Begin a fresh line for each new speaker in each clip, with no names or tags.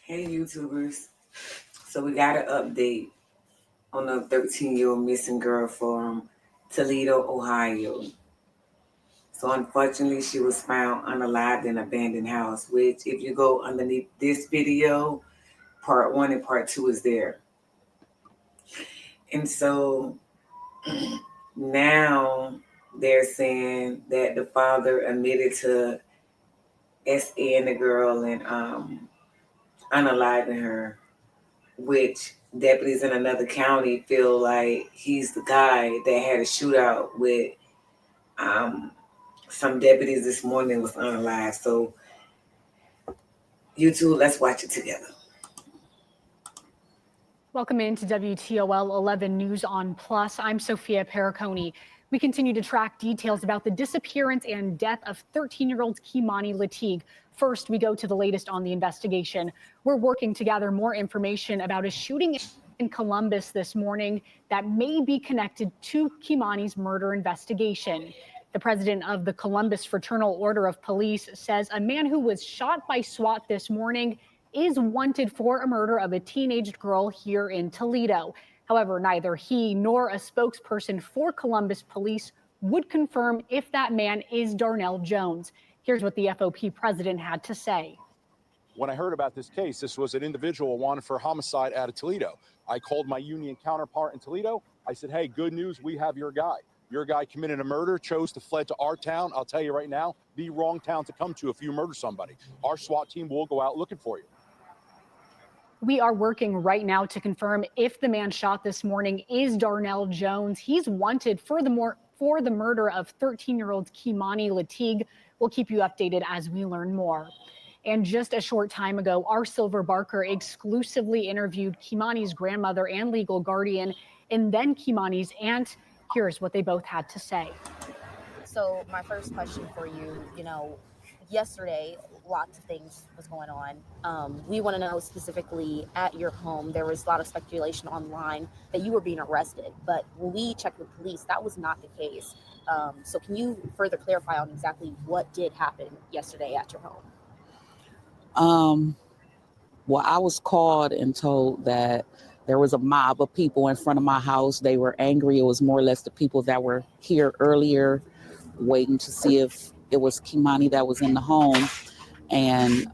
Hey YouTubers. So we got an update on the 13-year-old missing girl from Toledo, Ohio. So unfortunately she was found unalived in an abandoned house, which if you go underneath this video, part 1 and part 2 is there. And so now they're saying that the father admitted to SN the girl and unaliving her, which deputies in another county feel like he's the guy that had a shootout with some deputies this morning was unalive. So you two, let's watch it together.
Welcome into WTOL 11 News on Plus. I'm Sophia Pericone. We continue to track details about the disappearance and death of 13-year-old Kei'Mani Latigue. First, we go to the latest on the investigation. We're working to gather more information about a shooting in Columbus this morning that may be connected to Kei'Mani's murder investigation. The president of the Columbus Fraternal Order of Police says a man who was shot by SWAT this morning is wanted for a murder of a teenage girl here in Toledo. However, neither he nor a spokesperson for Columbus police would confirm if that man is Darnell Jones. Here's what the FOP president had to say.
When I heard about this case, this was an individual wanted for homicide out of Toledo. I called my union counterpart in Toledo. I said, hey, good news, we have your guy. Your guy committed a murder, chose to fled to our town. I'll tell you right now, the wrong town to come to if you murder somebody. Our SWAT team will go out looking for you.
We are working right now to confirm if the man shot this morning is Darnell Jones. He's wanted for the murder of 13-year-old Kei'Mani Latigue. We'll keep you updated as we learn more. And just a short time ago, our Silver Barker exclusively interviewed Kei'Mani's grandmother and legal guardian, and then Kei'Mani's aunt. Here's what they both had to say.
So my first question for you, yesterday, lots of things was going on. We want to know specifically at your home, there was a lot of speculation online that you were being arrested, but when we checked with police, that was not the case. So can you further clarify on exactly what did happen yesterday at your home?
Well, I was called and told that there was a mob of people in front of my house. They were angry. It was more or less the people that were here earlier waiting to see if it was Kei'Mani that was in the home. And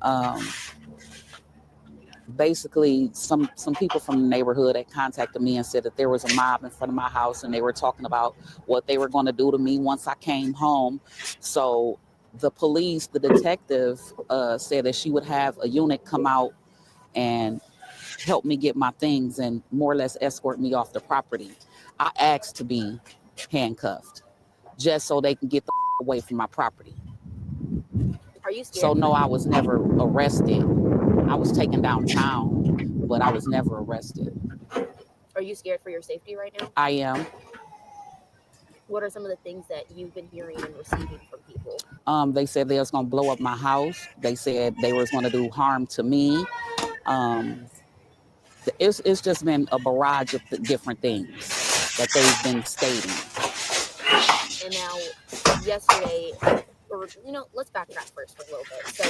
basically some people from the neighborhood had contacted me and said that there was a mob in front of my house and they were talking about what they were going to do to me once I came home. So the police, the detective said that she would have a unit come out and help me get my things and more or less escort me off the property. I asked to be handcuffed just so they can get the away from my property.
Are you scared?
So no, I was never arrested. I was taken downtown, but I was never arrested.
Are you scared for your safety right now?
I am.
What are some of the things that you've been hearing and receiving from people?
They said they was gonna blow up my house. They said they was gonna do harm to me. It's just been a barrage of different things that they've been stating.
And now, yesterday, let's backtrack first for a little bit. So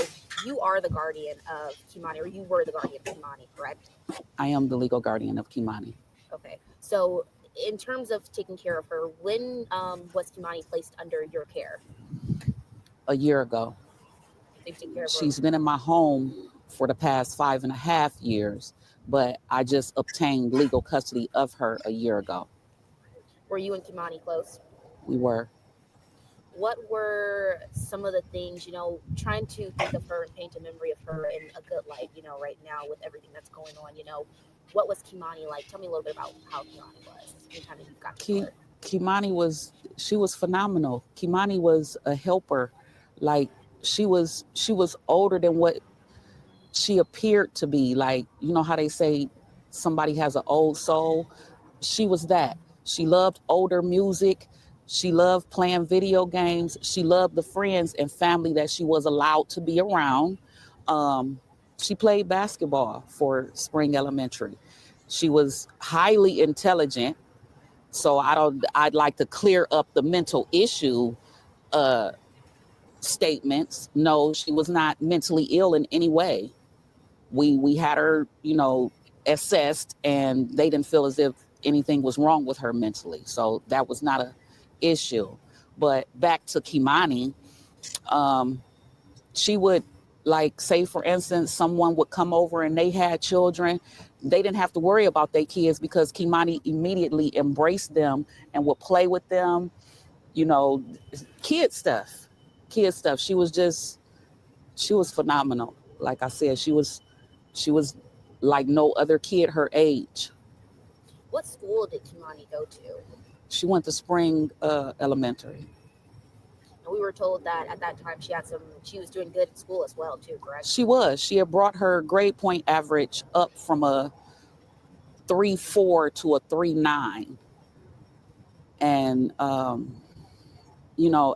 you are the guardian of Kei'Mani, or you were the guardian of Kei'Mani, correct?
I am the legal guardian of Kei'Mani.
Okay. So in terms of taking care of her, when was Kei'Mani placed under your care?
A year ago. She's been in my home for the past 5.5 years, but I just obtained legal custody of her a year ago.
Were you and Kei'Mani close?
We were.
What were some of the things, trying to think of her and paint a memory of her in a good light, right now with everything that's going on, what was Kei'Mani like? Tell me a little bit about how Kei'Mani was. Anytime that you got to her.
Kei'Mani was phenomenal. Kei'Mani was a helper. Like she was older than what she appeared to be. Like, you know how they say somebody has an old soul? She was that. She loved older music. She loved playing video games. She loved the friends and family that she was allowed to be around. She played basketball for Spring Elementary. She was highly intelligent. So I'd like to clear up the mental issue statements. No, she was not mentally ill in any way. We had her, assessed, and they didn't feel as if anything was wrong with her mentally. So that was not a issue. But back to Kei'Mani, she would, like, say for instance, someone would come over and they had children. They didn't have to worry about their kids because Kei'Mani immediately embraced them and would play with them, kid stuff. She was phenomenal. Like I said, she was like no other kid her age.
What school did Kei'Mani go to?
She went to Spring Elementary.
And we were told that at that time she was doing good in school as well too, correct?
She was. She had brought her grade point average up from a 3.4 to a 3.9. And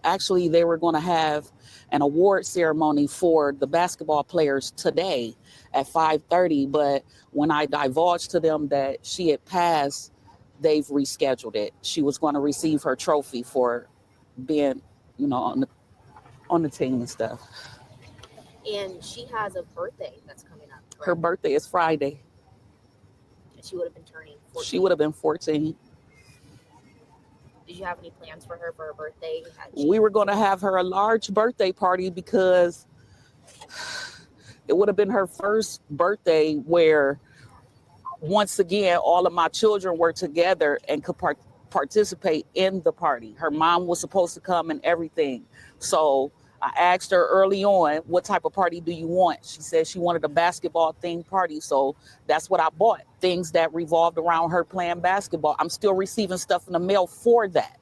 actually they were going to have an award ceremony for the basketball players today at 5:30, but when I divulged to them that she had passed, they've rescheduled it. She was going to receive her trophy for being, on the team and stuff.
And she has a birthday that's coming up, correct?
Her birthday is Friday.
And she would have been turning 14.
She would have been 14.
Did you have any plans for her birthday?
We were going to have her a large birthday party because it would have been her first birthday where, once again, all of my children were together and could participate in the party. Her mom was supposed to come and everything. So I asked her early on, what type of party do you want? She said she wanted a basketball themed party. So that's what I bought. Things that revolved around her playing basketball. I'm still receiving stuff in the mail for that.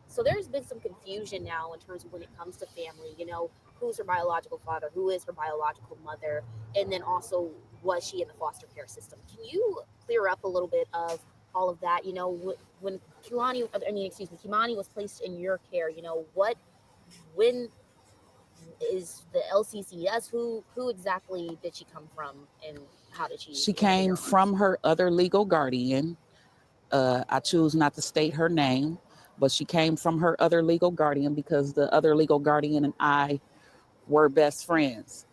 So there's been some confusion now in terms of when it comes to family, who's her biological father, who is her biological mother, and then also was she in the foster care system? Can you clear up a little bit of all of that? When Kei'Mani was placed in your care, when is the LCCS? Who exactly did she come from, and how did she?
She came from her other legal guardian. I choose not to state her name, but she came from her other legal guardian because the other legal guardian and I were best friends.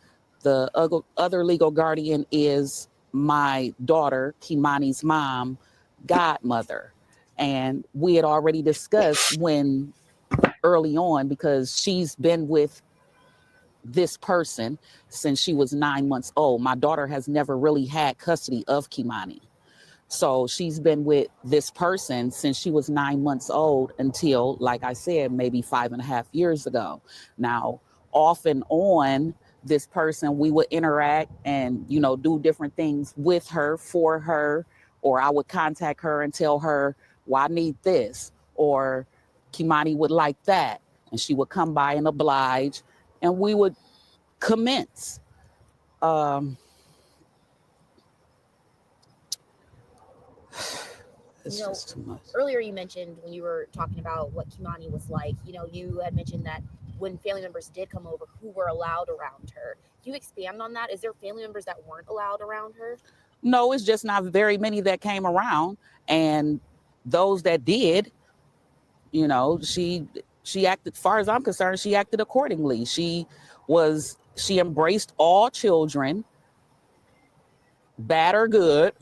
The other legal guardian is my daughter, Kei'Mani's mom, godmother. And we had already discussed when early on, because she's been with this person since she was 9 months old. My daughter has never really had custody of Kei'Mani. So she's been with this person since she was 9 months old until, like I said, maybe 5.5 years ago. Now, off and on, this person, we would interact and, do different things with her, for her, or I would contact her and tell her, well, I need this, or Kei'Mani would like that. And she would come by and oblige, and we would commence. It's just too much.
Earlier you mentioned when you were talking about what Kei'Mani was like, you had mentioned that when family members did come over, who were allowed around her. Can you expand on that? Is there family members that weren't allowed around her?
No, it's just not very many that came around. And those that did, she acted, as far as I'm concerned, she acted accordingly. She embraced all children, bad or good.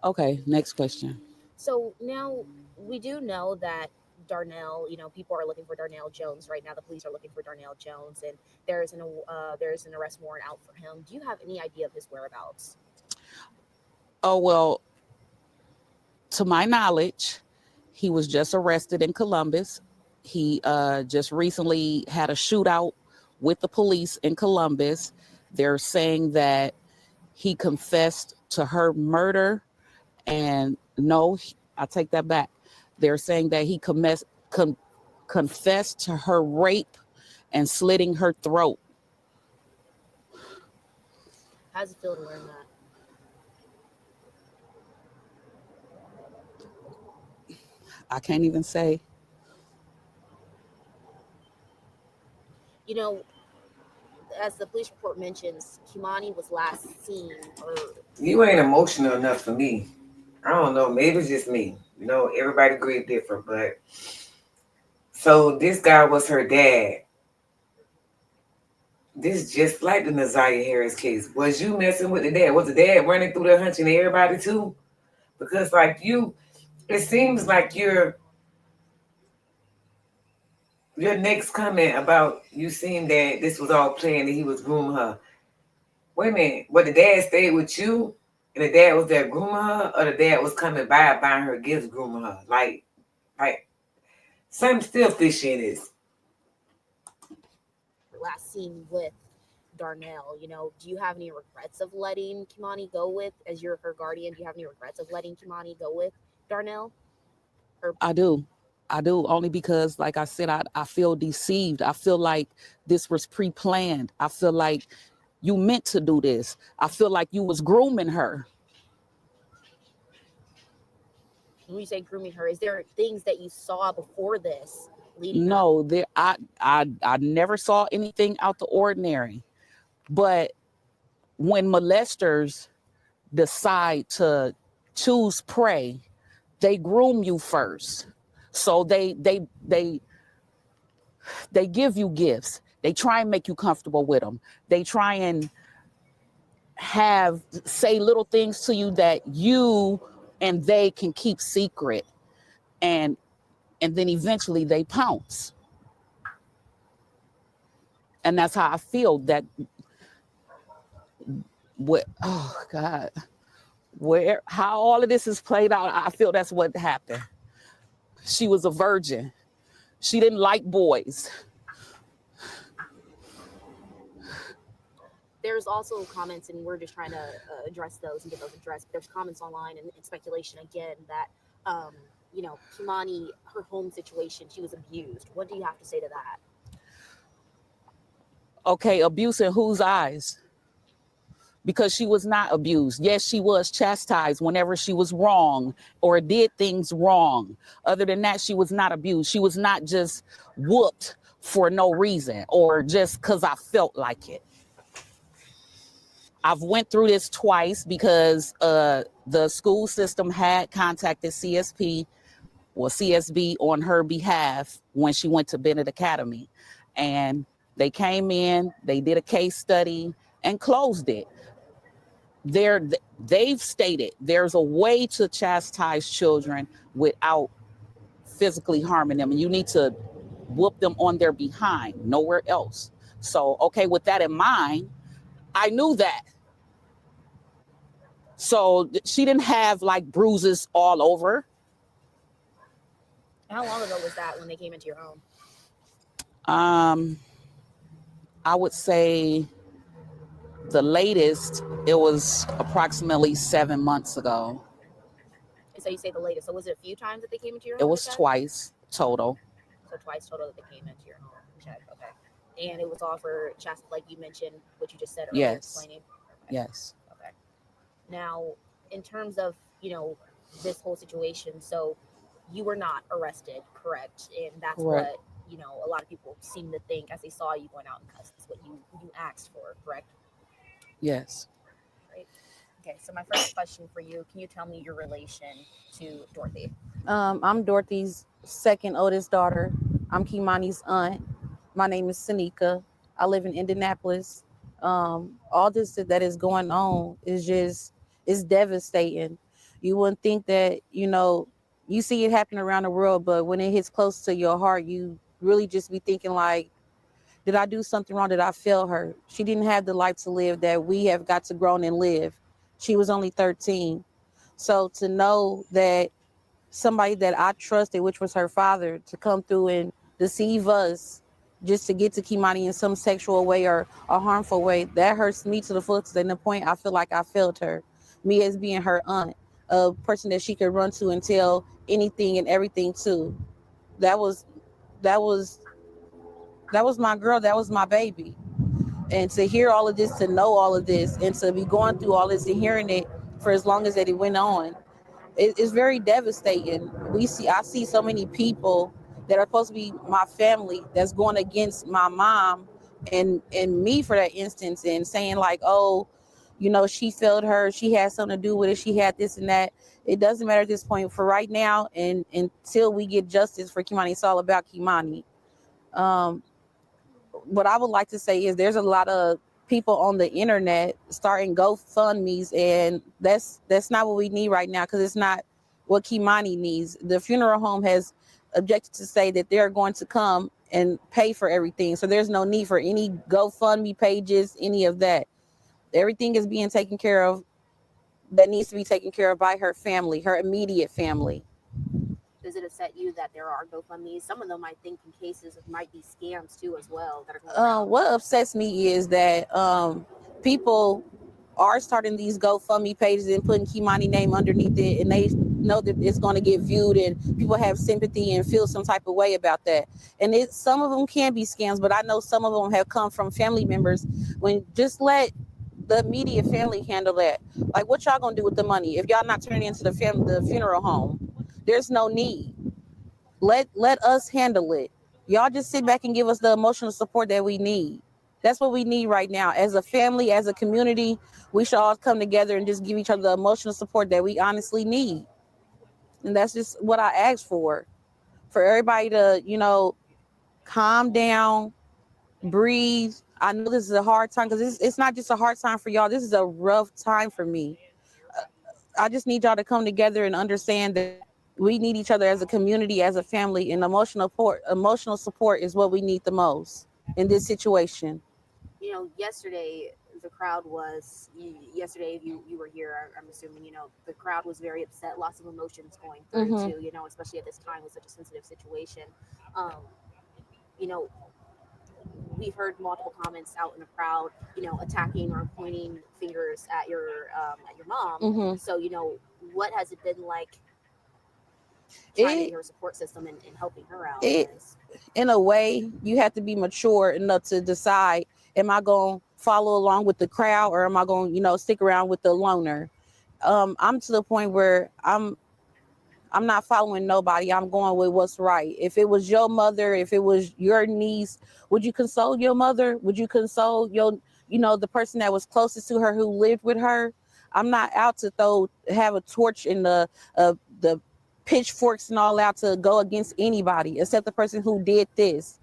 Okay, next question.
So now we do know that Darnell, people are looking for Darnell Jones right now. The police are looking for Darnell Jones, and there's an arrest warrant out for him. Do you have any idea of his whereabouts?
Oh, well, to my knowledge, he was just arrested in Columbus. He just recently had a shootout with the police in Columbus. They're saying that he confessed to her murder, and no, I take that back. They're saying that he confessed to her rape and slitting her throat.
How does it feel to learn that?
I can't even say.
As the police report mentions, Kei'Mani was last seen.
You ain't emotional enough for me. I don't know. Maybe it's just me. Everybody grieve different, but so this guy was her dad. This just like the Nazaria Harris case. Was you messing with the dad? Was the dad running through there hunching everybody too? Because like you, it seems like your next comment about you seeing that this was all planned and he was grooming her. Wait a minute, but the dad stayed with you and the dad was there grooming her, or the dad was coming by buying her gifts, grooming her? Like something still fishy in this.
Last scene with Darnell, do you have any regrets of letting Kei'Mani go with, as you're her guardian, do you have any regrets of letting Kei'Mani go with Darnell?
I do. Only because, like I said, I feel deceived. I feel like this was pre-planned. I feel like you meant to do this. I feel like you was grooming her.
When you say grooming her, is there things that you saw before this leading up?
No, I never saw anything out the ordinary. But when molesters decide to choose prey, they groom you first. So they give you gifts. They try and make you comfortable with them. They try and say little things to you that you and they can keep secret. And then eventually they pounce. And that's how I feel that oh God, how all of this is played out, I feel that's what happened. She was a virgin. She didn't like boys.
There's also comments, and we're just trying to address those and get those addressed. There's comments online and speculation again that, Kei'Mani, her home situation, she was abused. What do you have to say to that?
Okay, abuse in whose eyes? Because she was not abused. Yes, she was chastised whenever she was wrong or did things wrong. Other than that, she was not abused. She was not just whooped for no reason or just because I felt like it. I've went through this twice because the school system had contacted CSB on her behalf when she went to Bennett Academy. And they came in, they did a case study and closed it. They've stated there's a way to chastise children without physically harming them. And you need to whoop them on their behind, nowhere else. So, okay, with that in mind, I knew that. So she didn't have like bruises all over.
How long ago was that when they came into your home?
I would say the latest, it was approximately 7 months ago.
So you say the latest. So was it a few times that they came into your home?
It was twice total.
So twice total that they came into your home. Check. Okay. And it was all for like you mentioned, what you just said earlier.
Yes.
Explaining. Okay.
Yes.
Okay. Now, in terms of, this whole situation, so you were not arrested, correct? And that's
Correct.
what, a lot of people seem to think as they saw you going out in custody. That's what you asked for, correct?
Yes.
Right. Okay, so my first question for you, can you tell me your relation to Dorothy?
I'm Dorothy's second oldest daughter. I'm Kei'Mani's aunt. My name is Sanika. I live in Indianapolis. All this that is going on is devastating. You wouldn't think that, you see it happen around the world, but when it hits close to your heart, you really just be thinking like, did I do something wrong? Did I fail her? She didn't have the life to live that we have got to grow and live. She was only 13. So to know that somebody that I trusted, which was her father, to come through and deceive us just to get to Kei'Mani in some sexual way or a harmful way, that hurts me to the fullest. And the point I feel like I failed her. Me as being her aunt, a person that she could run to and tell anything and everything to. That was my girl. That was my baby. And to hear all of this, to know all of this, and to be going through all this and hearing it for as long as that it went on, it's very devastating. I see so many people that are supposed to be my family that's going against my mom and me for that instance, and saying like, oh, she failed her, she had something to do with it, she had this and that. It doesn't matter at this point. For right now, and until we get justice for Kei'Mani, it's all about Kei'Mani. what I would like to say is there's a lot of people on the internet starting GoFundMe's, and that's not what we need right now, because it's not what Kei'Mani needs. The funeral home has objected to say that they're going to come and pay for everything, so there's no need for any GoFundMe pages, any of that. Everything is being taken care of that needs to be taken care of by her family, her immediate family.
Does it upset you that there are GoFundMe's? Some of them, I think, in cases of might be scams too, as well. That are going around.
What upsets me is that people are starting these GoFundMe pages and putting Kei'Mani name underneath it, and they know that it's going to get viewed, and people have sympathy and feel some type of way about that. And some of them can be scams, but I know some of them have come from family members. When just let the immediate family handle that. Like, what y'all gonna do with the money if y'all not turning into the funeral home? There's no need. Let us handle it. Y'all just sit back and give us the emotional support that we need. That's what we need right now. As a family, as a community, we should all come together and just give each other the emotional support that we honestly need. And that's just what I ask for everybody to, calm down, breathe. I know this is a hard time, because it's not just a hard time for y'all. This is a rough time for me. I just need y'all to come together and understand that we need each other as a community, as a family, and emotional support is what we need the most in this situation.
Yesterday the crowd was. Yesterday, you were here. I'm assuming the crowd was very upset. Lots of emotions going through too. Especially at this time with such a sensitive situation. You know, we've heard multiple comments out in the crowd, attacking or pointing fingers at your mom. So, what has it been like trying to be her support system and helping her out?
In a way, you have to be mature enough to decide, am I going to follow along with the crowd, or am I going to, stick around with the loner? I'm to the point where I'm not following nobody. I'm going with what's right. If it was your mother, if it was your niece, would you console your mother? Would you console the person that was closest to her, who lived with her? I'm not out to have a torch in the pitchforks and all out to go against anybody except the person who did this,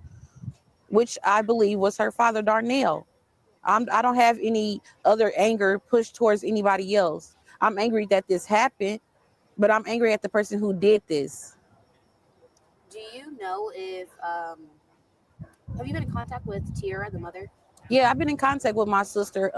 which I believe was her father, Darnell. I don't have any other anger pushed towards anybody else. I'm angry that this happened, but I'm angry at the person who did this.
Do you know if have you been in contact with Tiara, the mother?
Yeah, I've been in contact with my sister.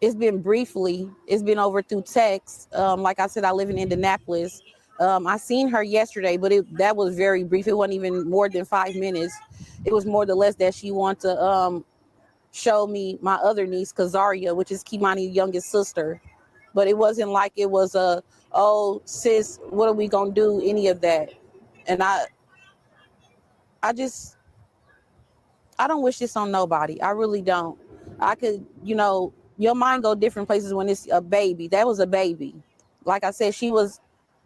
It's been briefly. It's been over through text. Like I said, I live in Indianapolis. I seen her yesterday, but that was very brief. It wasn't even more than 5 minutes. It was more or less that she wanted to show me my other niece, Kazaria, which is Kei'Mani's youngest sister. But it wasn't like it was oh sis, what are we gonna do? Any of that. And I don't wish this on nobody. I really don't. I could, your mind go different places when it's a baby. That was a baby. Like I said,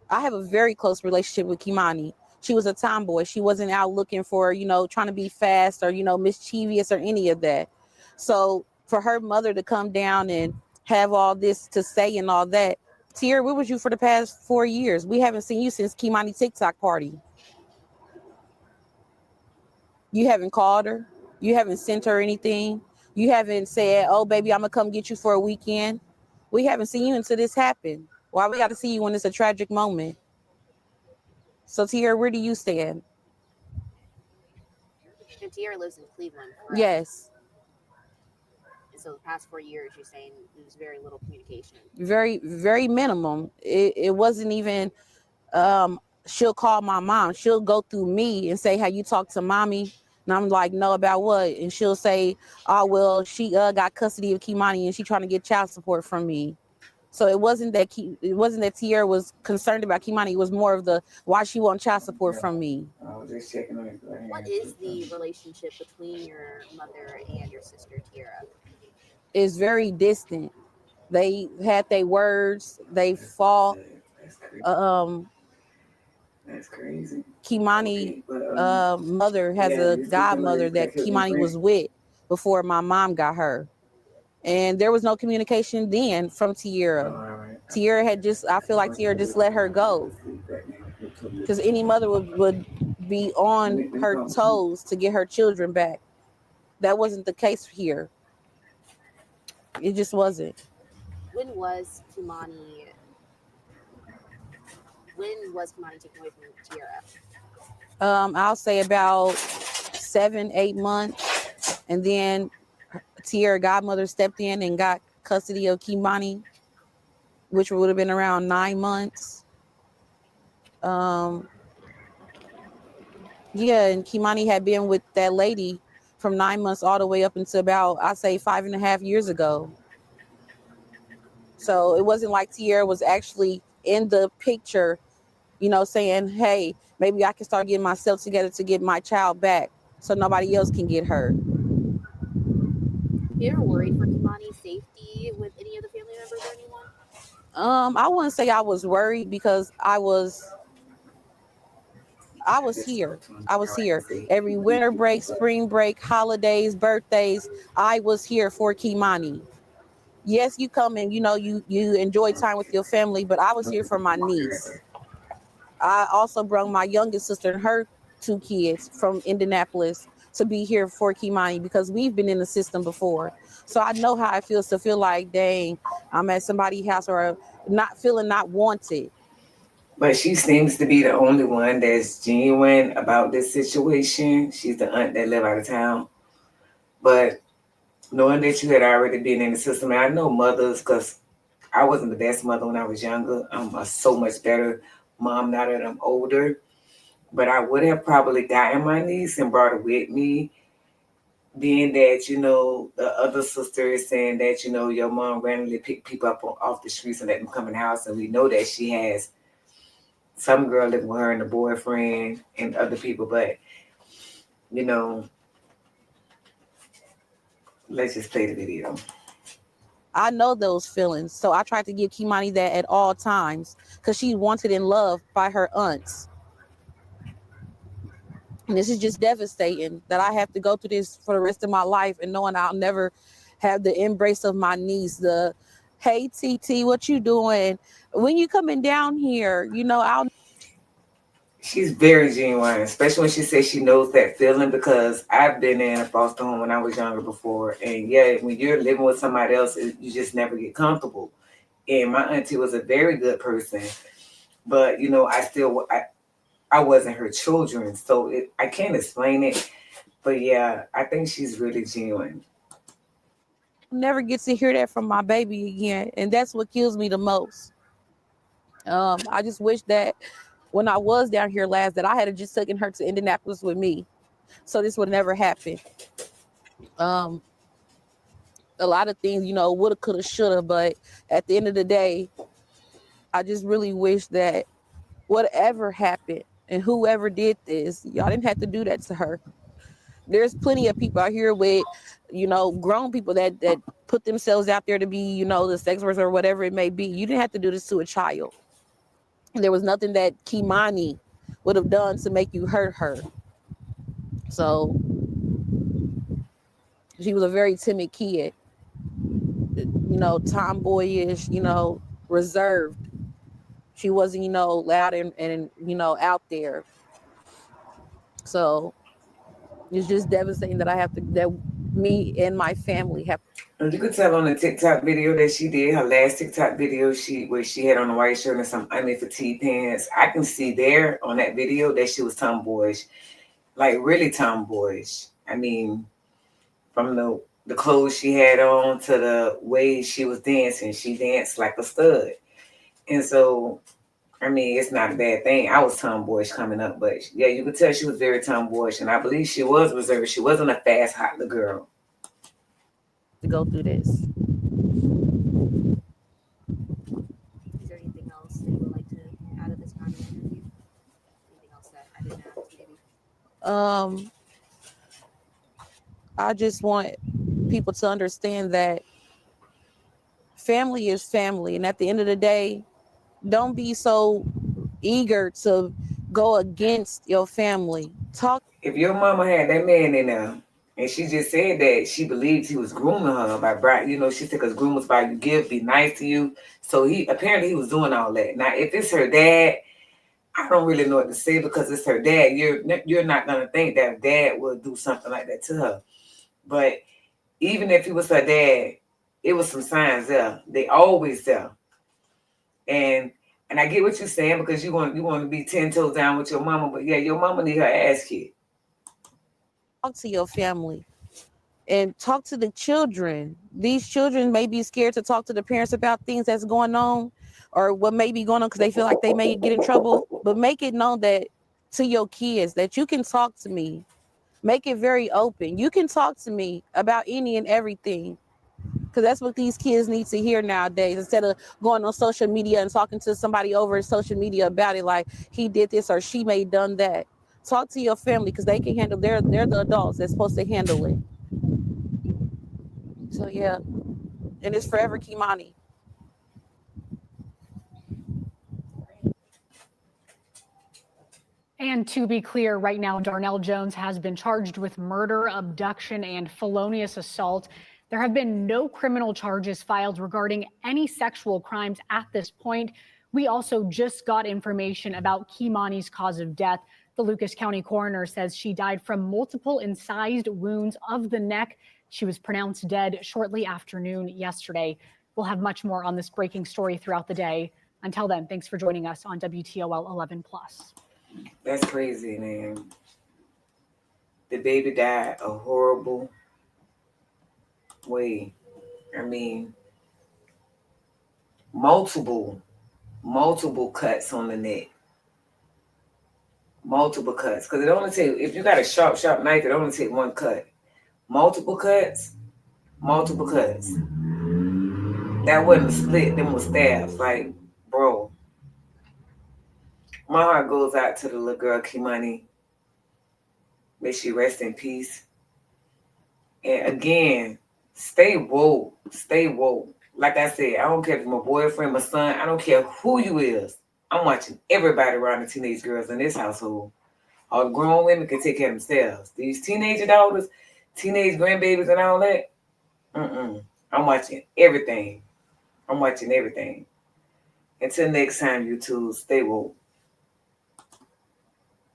I have a very close relationship with Kei'Mani. She was a tomboy. She wasn't out looking for, trying to be fast or, mischievous or any of that. So for her mother to come down and have all this to say and all that, Tiara, where was you for the past 4 years? We haven't seen you since Kei'Mani TikTok party. You haven't called her. You haven't sent her anything. You haven't said, oh, baby, I'm going to come get you for a weekend. We haven't seen you until this happened. Why we got to see you when it's a tragic moment? So, Tiara, where do you stand?
And Tiara lives in Cleveland, correct?
Yes.
And so the past 4 years, you're saying there's very little communication.
Very, very minimum. It wasn't even, she'll call my mom. She'll go through me and say, have you talked to mommy? And I'm like, no, about what? And she'll say, oh, well, she got custody of Kei'Mani and she trying to get child support from me. So it wasn't that Tiara was concerned about Kei'Mani. It was more of why she want child support from me.
Just checking on it.
What is the relationship between your mother and your sister Tiara?
It's very distant. They had their words. They fought.
That's crazy.
Kei'Mani mother has a godmother that Kei'Mani was with before my mom got her. And there was no communication then from Tiara. Tiara I feel like Tiara just let her go. Because any mother would be on her toes to get her children back. That wasn't the case here. It just wasn't.
When was Kei'Mani taken away from Tiara?
I'll say about 7-8 months, and then Tiara godmother stepped in and got custody of Kei'Mani, which would have been around 9 months. Yeah, and Kei'Mani had been with that lady from 9 months all the way up until about, I say, 5.5 years ago. So it wasn't like Tiara was actually in the picture, saying, hey, maybe I can start getting myself together to get my child back so nobody else can get hurt.
Have you ever worried for Kei'Mani's safety with any of the family members or anyone?
I wouldn't say I was worried because I was here. I was here every winter break, spring break, holidays, birthdays. I was here for Kei'Mani. Yes, you come and you enjoy time with your family, but I was here for my niece. I also brought my youngest sister and her 2 kids from Indianapolis to be here for Kei'Mani because we've been in the system before. So I know how it feels to feel like, dang, I'm at somebody's house or not feeling not wanted.
But she seems to be the only one that's genuine about this situation. She's the aunt that live out of town. But knowing that you had already been in the system, and I know mothers, because I wasn't the best mother when I was younger. I'm a so much better mom now that I'm older. But I would have probably gotten my niece and brought her with me, being that, the other sister is saying that, your mom randomly picked people up off the streets and let them come in the house. And we know that she has some girl living with her and the boyfriend and other people. But, let's just play the video.
I know those feelings. So I tried to give Kei'Mani that at all times because she wanted and loved by her aunts. And this is just devastating that I have to go through this for the rest of my life and knowing I'll never have the embrace of my niece, the, hey, TT, what you doing? When you coming down here, I'll.
She's very genuine, especially when she says she knows that feeling, because I've been in a foster home when I was younger before. And yeah, when you're living with somebody else, you just never get comfortable. And my auntie was a very good person, but I wasn't her children, so I can't explain it. But yeah, I think she's really genuine.
Never get to hear that from my baby again, and that's what kills me the most. I just wish that when I was down here last that I had just taken her to Indianapolis with me, so this would never happen. A lot of things, woulda, coulda, shoulda, but at the end of the day, I just really wish that whatever happened and whoever did this, y'all didn't have to do that to her. There's plenty of people out here with, grown people that put themselves out there to be, the sex workers or whatever it may be. You didn't have to do this to a child. There was nothing that Kei'Mani would have done to make you hurt her. So she was a very timid kid, tomboyish, reserved. She wasn't, loud and out there. So it's just devastating that me and my family have.
And you could tell on the TikTok video that she did, her last TikTok video, where she had on a white shirt and some onion fatigue pants. I can see there on that video that she was tomboyish, like really tomboyish. I mean, from the clothes she had on to the way she was dancing, she danced like a stud. And so, I mean, it's not a bad thing. I was tomboyish coming up, but yeah, you could tell she was very tomboyish, and I believe she was reserved. She wasn't a fast, hot little girl.
To go through this.
Is there anything else that you would like to add at this time in the interview? Anything else that I didn't ask, maybe?
I just want people to understand that family is family, and at the end of the day, don't be so eager to go against your family. Talk.
If your mama had that man in there, and she just said that she believed he was grooming her by Brian, she said, because groom was by you give, be nice to you. So he was doing all that. Now, if it's her dad, I don't really know what to say because it's her dad. You're not gonna think that dad will do something like that to her. But even if he was her dad, it was some signs there. They always there. And I get what you're saying, because you want to be 10 toes down with your mama, but yeah, your mama need her ass kicked.
Talk to your family and talk to the children. These children may be scared to talk to the parents about things that's going on or what may be going on because they feel like they may get in trouble. But make it known that to your kids that you can talk to me. Make it very open. You can talk to me about any and everything, because that's what these kids need to hear nowadays, instead of going on social media and talking to somebody over social media about it, like he did this or she may done that. Talk to your family, because they can handle, they're the adults that's supposed to handle it. So yeah, and it's forever Kei'Mani.
And to be clear, right now, Darnell Jones has been charged with murder, abduction, and felonious assault. There have been no criminal charges filed regarding any sexual crimes at this point. We also just got information about Kei'Mani's cause of death. The Lucas County coroner says she died from multiple incised wounds of the neck. She was pronounced dead shortly after noon yesterday. We'll have much more on this breaking story throughout the day. Until then, thanks for joining us on WTOL 11+.
That's crazy, man. The baby died a horrible way. I mean, multiple cuts on the neck. Multiple cuts. Because it only take, if you got a sharp knife, it only take one cut. Multiple cuts. That wasn't a split, them was stabs. Like, bro. My heart goes out to the little girl, Kei'Mani. May she rest in peace. And again, stay woke. Like I said, I don't care if it's my boyfriend, my son, I don't care who you is. I'm watching everybody around the teenage girls in this household. All the grown women can take care of themselves. These teenage daughters, teenage grandbabies and all that, I'm watching everything. Until next time, you two, stay woke.